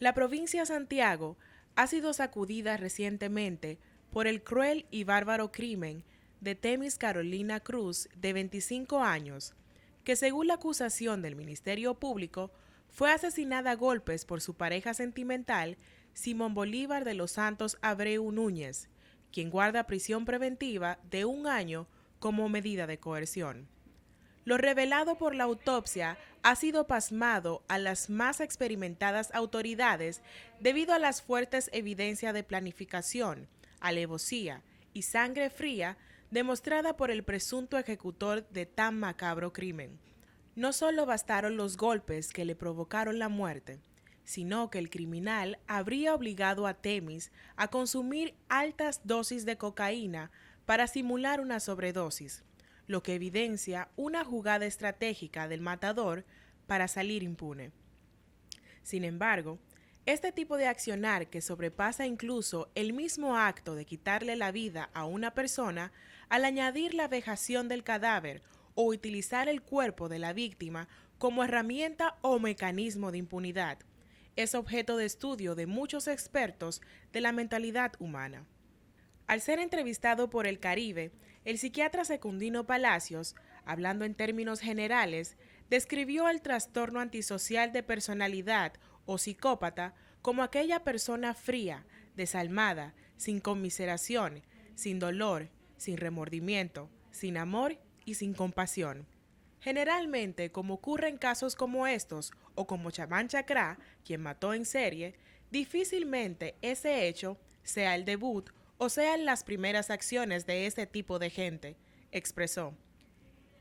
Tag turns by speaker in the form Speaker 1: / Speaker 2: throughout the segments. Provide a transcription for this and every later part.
Speaker 1: La provincia Santiago ha sido sacudida recientemente por el cruel y bárbaro crimen de Temis Carolina Cruz, de 25 años, que según la acusación del Ministerio Público, fue asesinada a golpes por su pareja sentimental, Simón Bolívar de los Santos Abreu Núñez, quien guarda prisión preventiva de 1 año como medida de coerción. Lo revelado por la autopsia ha sido pasmado a las más experimentadas autoridades debido a las fuertes evidencias de planificación, alevosía y sangre fría demostrada por el presunto ejecutor de tan macabro crimen. No solo bastaron los golpes que le provocaron la muerte, sino que el criminal habría obligado a Temis a consumir altas dosis de cocaína para simular una sobredosis, lo que evidencia una jugada estratégica del matador para salir impune. Sin embargo, este tipo de accionar que sobrepasa incluso el mismo acto de quitarle la vida a una persona, al añadir la vejación del cadáver o utilizar el cuerpo de la víctima como herramienta o mecanismo de impunidad, es objeto de estudio de muchos expertos de la mentalidad humana. Al ser entrevistado por El Caribe, el psiquiatra Secundino Palacios, hablando en términos generales, describió el trastorno antisocial de personalidad o psicópata como aquella persona fría, desalmada, sin conmiseración, sin dolor, sin remordimiento, sin amor y sin compasión. Generalmente, como ocurre en casos como estos, o como Chamán Chacrá, quien mató en serie, difícilmente ese hecho sea el debut o sean las primeras acciones de ese tipo de gente, expresó.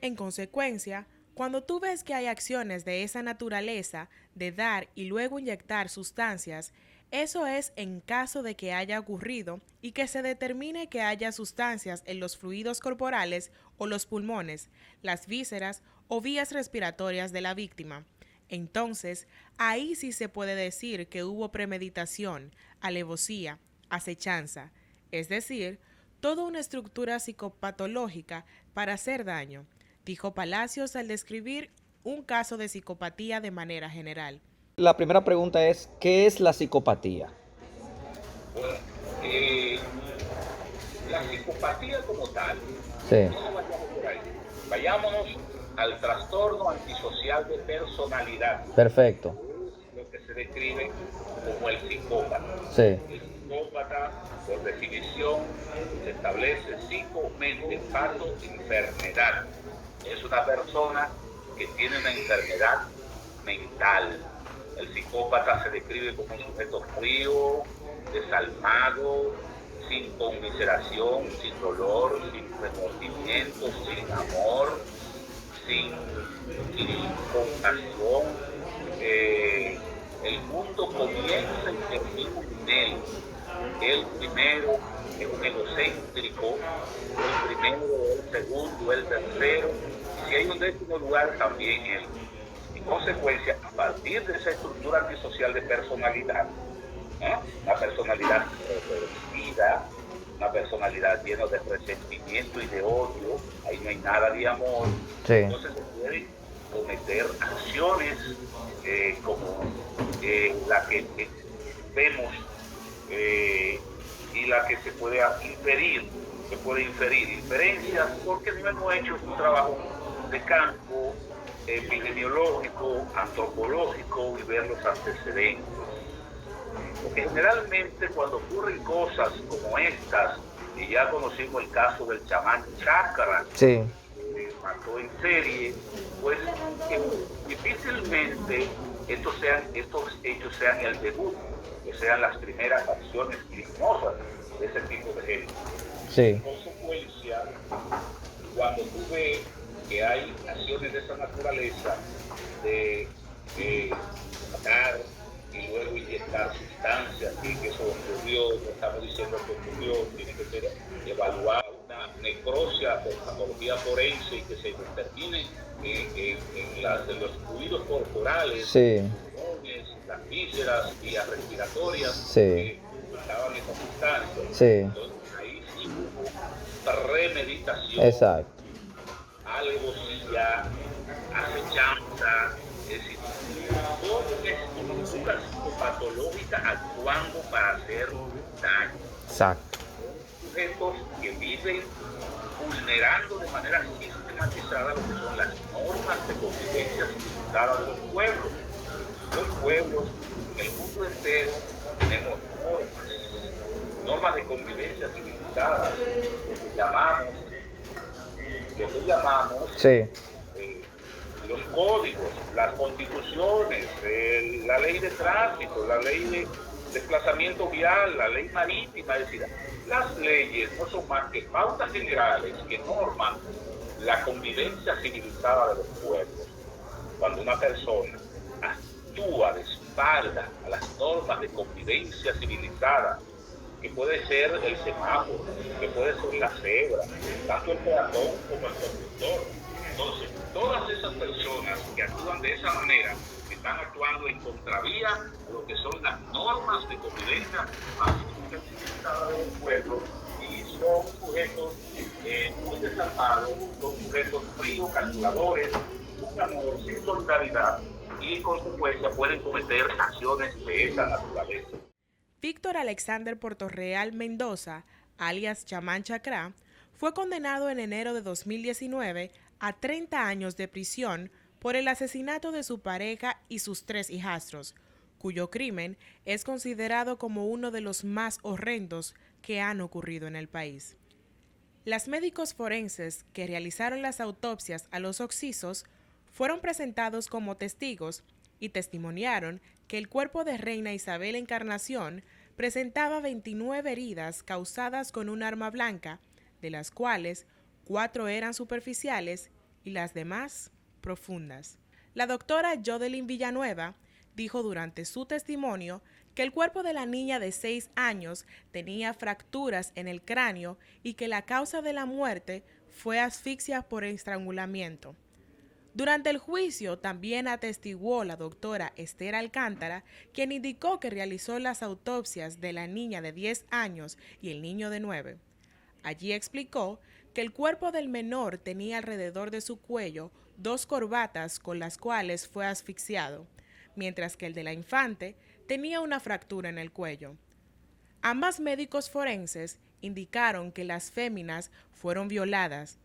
Speaker 1: En consecuencia, cuando tú ves que hay acciones de esa naturaleza, de dar y luego inyectar sustancias, eso es en caso de que haya ocurrido y que se determine que haya sustancias en los fluidos corporales o los pulmones, las vísceras o vías respiratorias de la víctima. Entonces, ahí sí se puede decir que hubo premeditación, alevosía, acechanza, es decir, toda una estructura psicopatológica para hacer daño, dijo Palacios al describir un caso de psicopatía de manera general.
Speaker 2: La primera pregunta es, ¿qué es la psicopatía?
Speaker 3: Bueno, eh, la psicopatía como tal,
Speaker 2: Sí,
Speaker 3: no nos vayamos por ahí. Vayámonos al trastorno antisocial de personalidad,
Speaker 2: perfecto.
Speaker 3: lo que se describe como el psicópata.
Speaker 2: Sí,
Speaker 3: El psicópata, por definición, se establece psico-mente, pato, enfermedad. Es una persona que tiene una enfermedad mental. El psicópata se describe como un sujeto frío, desalmado, sin conmiseración, sin dolor, sin remordimiento, sin amor, sin compasión. El mundo comienza y termina en él. Él primero es un egocéntrico, el primero, el segundo, el tercero. Y si hay un décimo lugar, también él. En consecuencia, a partir de esa estructura antisocial de personalidad, una personalidad retorcida, una personalidad llena de resentimiento y de odio, ahí no hay nada de amor,
Speaker 2: sí,
Speaker 3: entonces se pueden cometer acciones como la que vemos y la que se puede inferir, inferencias, porque no hemos hecho un trabajo de campo epidemiológico, antropológico y ver los antecedentes. Porque generalmente cuando ocurren cosas como estas, y ya conocimos el caso del chamán Chakra,
Speaker 2: sí,
Speaker 3: que mató en serie, pues difícilmente estos hechos sean el debut, que sean las primeras acciones criminosas de ese tipo de gente.
Speaker 2: sí,
Speaker 3: En consecuencia, cuando tú ves que hay acciones de esa naturaleza, de matar y luego inyectar sustancias, y que eso ocurrió, no estamos diciendo que ocurrió, tiene que ser evaluada una necropsia por patología forense y que se determine en los fluidos corporales,
Speaker 2: sí,
Speaker 3: las vísceras, vías respiratorias,
Speaker 2: sí,
Speaker 3: que estaban esas sustancias.
Speaker 2: sí,
Speaker 3: Entonces, ahí sí hubo premeditación,
Speaker 2: exacto.
Speaker 3: alevosía, acechanza, es decir, todo esto nunca patológica actuando para hacer daño.
Speaker 2: Exacto.
Speaker 3: Sujetos que viven vulnerando de manera sistematizada lo que son las normas de convivencia civilizada de los pueblos. Los pueblos en el mundo entero tenemos normas de convivencia civilizada, lo que llamamos
Speaker 2: Sí.
Speaker 3: Los códigos, las constituciones, la ley de tránsito, la ley de desplazamiento vial, la ley marítima. Es decir, las leyes no son más que pautas generales que norman la convivencia civilizada de los pueblos. Cuando una persona actúa de espalda a las normas de convivencia civilizada, que puede ser el semáforo, que puede ser la cebra, tanto el peatón como el conductor. Entonces, todas esas personas que actúan de esa manera están actuando en contravía de lo que son las normas de convivencia pacífica civilizada de los pueblos y son sujetos muy desalmados, son sujetos fríos, calculadores, un amor sin solidaridad y en consecuencia pueden cometer acciones de esa naturaleza.
Speaker 1: Víctor Alexander Portorreal Mendoza, alias Chamán Chacrá, fue condenado en enero de 2019 a 30 años de prisión por el asesinato de su pareja y sus 3 hijastros, cuyo crimen es considerado como uno de los más horrendos que han ocurrido en el país. Las médicos forenses que realizaron las autopsias a los occisos fueron presentados como testigos y testimoniaron que el cuerpo de Reina Isabel Encarnación presentaba 29 heridas causadas con un arma blanca, de las cuales 4 eran superficiales y las demás profundas. La doctora Jodelyn Villanueva dijo durante su testimonio que el cuerpo de la niña de 6 años tenía fracturas en el cráneo y que la causa de la muerte fue asfixia por estrangulamiento. Durante el juicio también atestiguó la doctora Esther Alcántara, quien indicó que realizó las autopsias de la niña de 10 años y el niño de 9. Allí explicó que el cuerpo del menor tenía alrededor de su cuello 2 corbatas con las cuales fue asfixiado, mientras que el de la infante tenía una fractura en el cuello. Ambas médicos forenses indicaron que las féminas fueron violadas,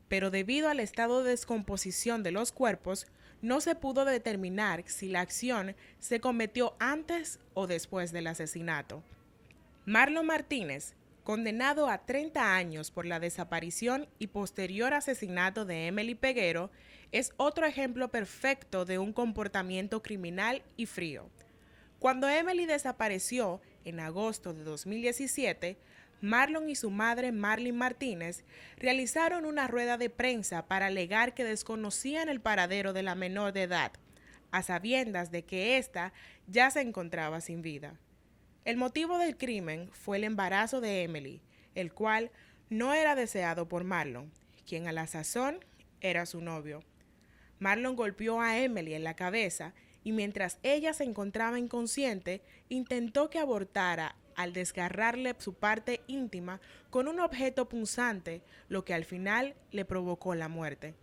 Speaker 1: pero debido al estado de descomposición de los cuerpos, no se pudo determinar si la acción se cometió antes o después del asesinato. Marlon Martínez, condenado a 30 años por la desaparición y posterior asesinato de Emily Peguero, es otro ejemplo perfecto de un comportamiento criminal y frío. Cuando Emily desapareció en agosto de 2017, Marlon y su madre Marlene Martínez realizaron una rueda de prensa para alegar que desconocían el paradero de la menor de edad, a sabiendas de que ésta ya se encontraba sin vida. El motivo del crimen fue el embarazo de Emily, el cual no era deseado por Marlon, quien a la sazón era su novio. Marlon golpeó a Emily en la cabeza y mientras ella se encontraba inconsciente, intentó que abortara al desgarrarle su parte íntima con un objeto punzante, lo que al final le provocó la muerte.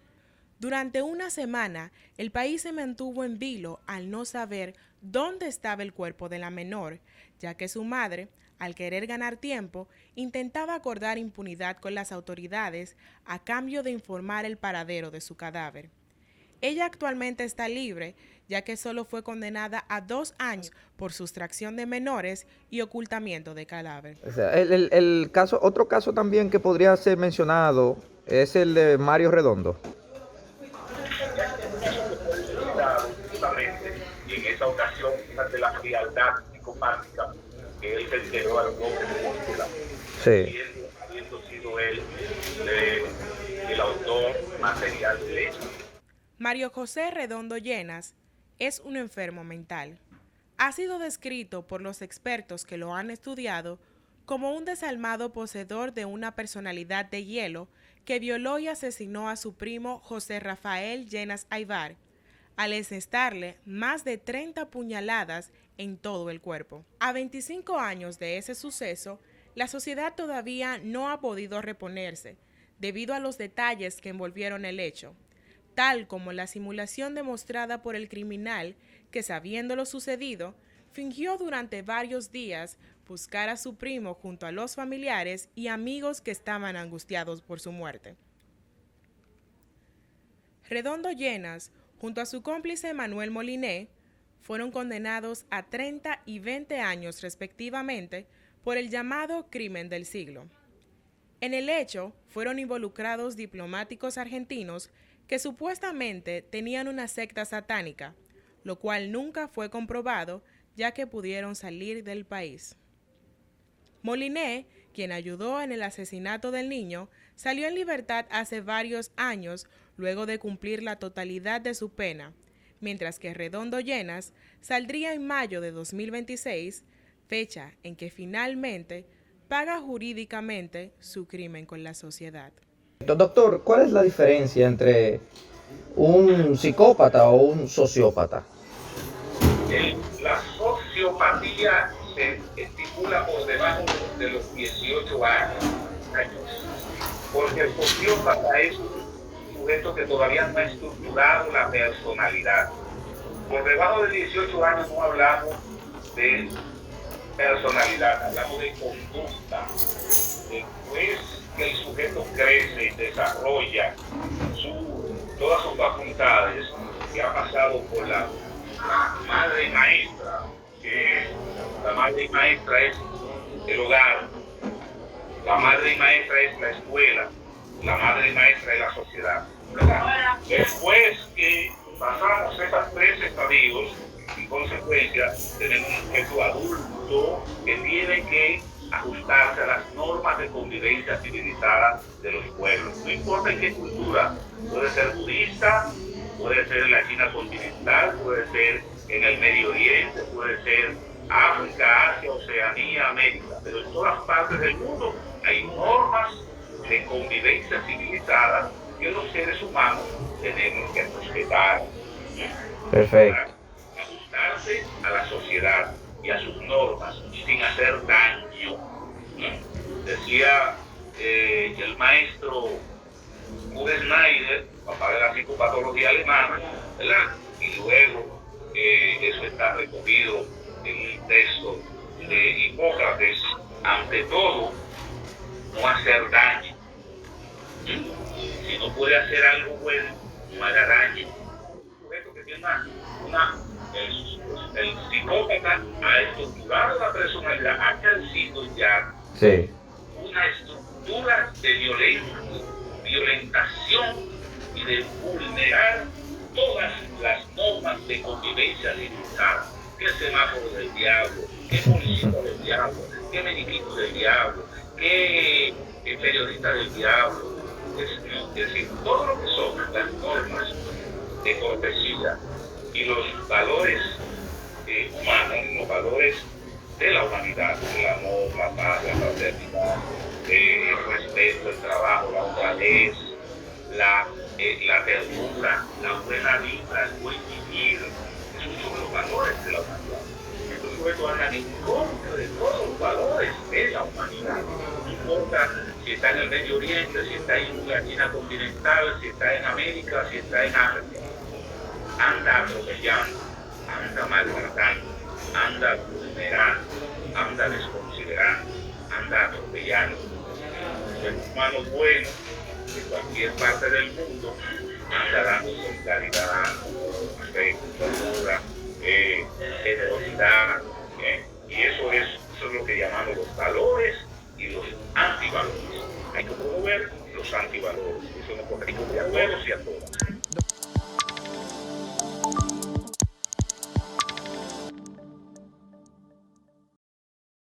Speaker 1: Durante una semana, el país se mantuvo en vilo al no saber dónde estaba el cuerpo de la menor, ya que su madre, al querer ganar tiempo, intentaba acordar impunidad con las autoridades a cambio de informar el paradero de su cadáver. Ella actualmente está libre, ya que solo fue condenada a 2 años por sustracción de menores y ocultamiento de cadáver.
Speaker 2: O sea, el caso, otro caso también que podría ser mencionado es el de Mario Redondo.
Speaker 3: Y en esa ocasión, ante la frialdad psicopática que él se enteró al hombre de Múrtila,
Speaker 2: Sí.
Speaker 3: habiendo sido él el autor material de esto.
Speaker 1: Mario José Redondo Llenas es un enfermo mental. Ha sido descrito por los expertos que lo han estudiado como un desalmado poseedor de una personalidad de hielo que violó y asesinó a su primo José Rafael Llenas Aybar, al encestarle más de 30 puñaladas en todo el cuerpo. A 25 años de ese suceso, la sociedad todavía no ha podido reponerse debido a los detalles que envolvieron el hecho, tal como la simulación demostrada por el criminal que, sabiendo lo sucedido, fingió durante varios días buscar a su primo junto a los familiares y amigos que estaban angustiados por su muerte. Redondo Llenas, junto a su cómplice Manuel Moliné, fueron condenados a 30 y 20 años respectivamente por el llamado crimen del siglo. En el hecho fueron involucrados diplomáticos argentinos que supuestamente tenían una secta satánica, lo cual nunca fue comprobado ya que pudieron salir del país. Moliné, quien ayudó en el asesinato del niño, salió en libertad hace varios años luego de cumplir la totalidad de su pena, mientras que Redondo Llenas saldría en mayo de 2026, fecha en que finalmente paga jurídicamente su crimen con la sociedad.
Speaker 2: Doctor, ¿cuál es la diferencia entre un psicópata o un sociópata?
Speaker 3: La sociopatía se estipula por debajo de los 18 años, porque el sociópata es un sujeto que todavía no ha estructurado la personalidad. Por debajo de 18 años no hablamos de personalidad, hablamos de conducta. Después que el sujeto crece y desarrolla todas sus facultades, que ha pasado por la madre y maestra, que la madre y maestra es el hogar, la madre y maestra es la escuela, la madre y maestra es la sociedad, ¿verdad? Después que pasamos esas tres estadios, en consecuencia tenemos un sujeto adulto que tiene que ajustarse a las normas de convivencia civilizada de los pueblos. No importa en qué cultura, puede ser budista, puede ser en la China continental, puede ser en el Medio Oriente, puede ser África, Asia, Oceanía, América, pero en todas partes del mundo hay normas de convivencia civilizada que los seres humanos tenemos que respetar.
Speaker 2: Perfecto.
Speaker 3: Para ajustarse a la sociedad y a sus normas sin hacer daño. Decía el maestro Uwe Schneider, papá de la psicopatología alemana, ¿verdad? Y luego eso está recogido en el texto de Hipócrates: ante todo, no hacer daño. Si no puede hacer algo bueno, no haga daño. Un sujeto que tiene el psicópata ha estructurado la personalidad, ha crecido ya una estructura de violentación y de vulnerar todas las normas de convivencia civilizada. ¿Qué semáforo del diablo? ¿Qué policía del diablo? ¿Qué meniquito del diablo? ¿Qué periodista del diablo? Es decir, todo lo que son las normas de cortesía y los valores humanos, los valores de la humanidad, el amor, la paz, la fraternidad, el respeto, el trabajo, la honradez, la ternura, la buena vida, el buen vivir. Esos son los valores de la humanidad. Estos sujetos andan en contra de todos los valores de la humanidad. No importa si está en el Medio Oriente, si está en la China continental, si está en América, si está en África. Anda atropellando, anda maltratando, anda vulnerando, anda desconsiderando, anda atropellando. El humano bueno de cualquier parte del mundo anda dando solidaridad, afecto, ternura, generosidad, y eso es lo que llamamos los valores y los antivalores. Hay que promover los antivalores, eso no corresponde a todos y a todas.